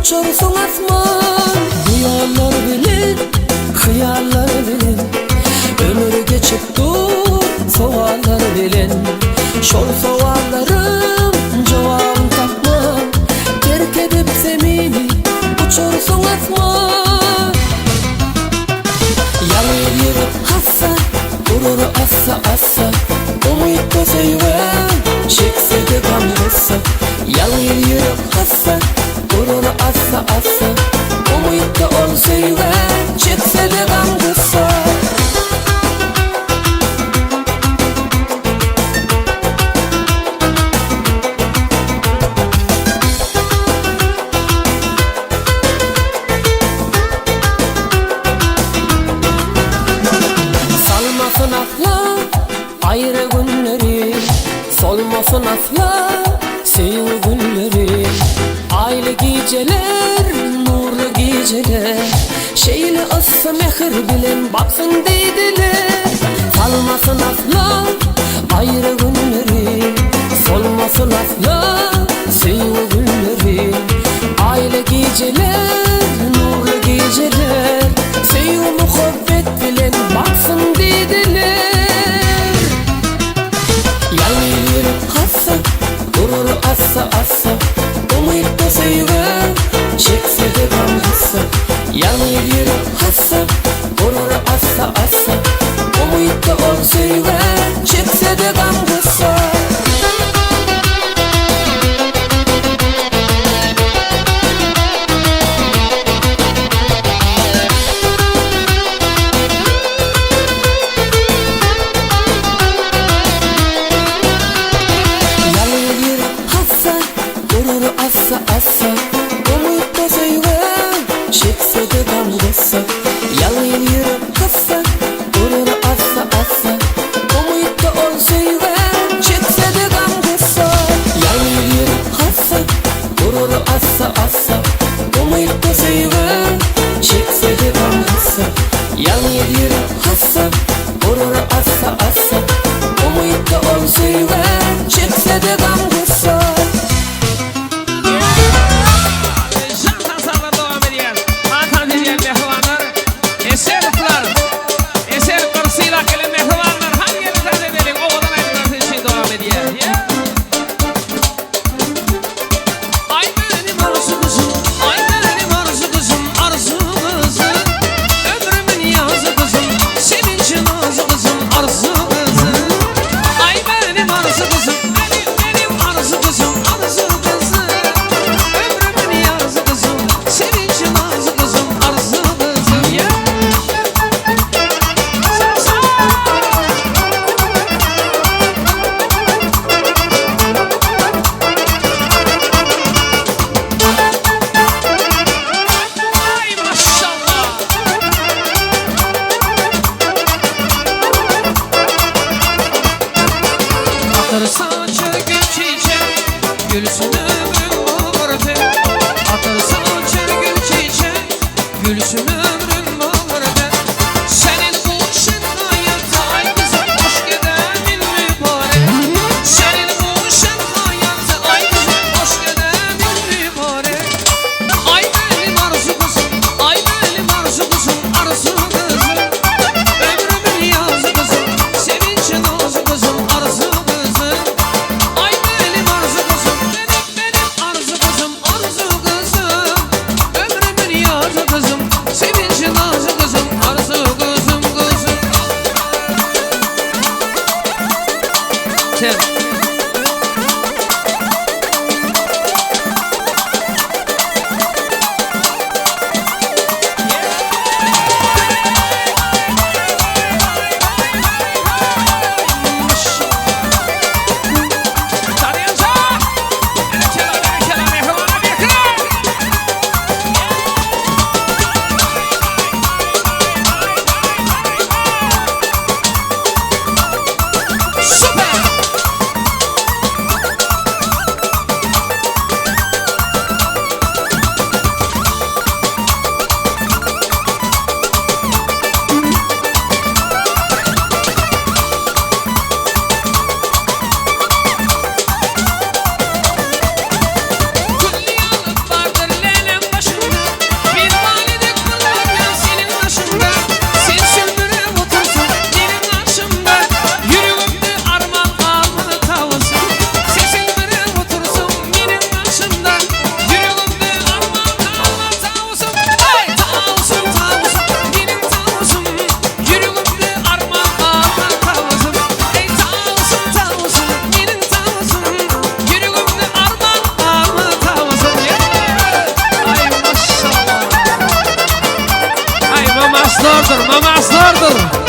uçarsan asman. Rüyalar bilen, hıyallar bilen, ömür geçip dur soğanlar bilen. Şol soğanlarım cevabını tapma, terk edip semini uçarsan asman. Yalı yürüp hassa, gururu assa assa, umutla seven çekse de gamrıssa. Yalı yürüp hassa, gururu assa assa, umutla ol seven çekse de gamrıssa. Salmasın asla ayrı günleri, solmasın asla sevgi gülleri. Aylı geceler, nurlu geceler, şeyli ısı mehir bilen baksın deydiler. Salmasın asla ayrı günleri, solmasın asla sevgi gülleri. Aylı geceler, nurlu geceler, sevgi muhabbet bilen baksın deydiler. Yalı yürüp hassa, gururu assa assa, umutla seven çekse de gamrıssa. Yalı yürüp hassa, gururu assa assa, umutla ol seven çekse de gamrıssa. Gururu assa assa, umutla seven çekse de gamrıssa. Yalı yürüp hassa, gururu assa assa, umutla ol seven çekse de gamrıssa. Yalı yürüp hassa, gururu assa assa, umutla seven çekse de gamrıssa. Yalı yürüp hassa, gururu assa assa, umutla ol seven çekse de gamrıssa. Saçı gül çiçek, gülsün ömrüm bu gurbet. Atır saçı gül çiçek, gülsün ömrüm bu gurbet. Senin kuşun hayatı ay kızım, hoş gidemin mübarek. Senin kuşun hayatı ay kızım, hoş gidemin mübarek. Ay benim arzu kızım, ay benim arzu kızım, arzu kızım. Ömrümün yazı kızım, sevinçin nazı kızım, arzu kızım. Sevin aslardır, mama aslardır.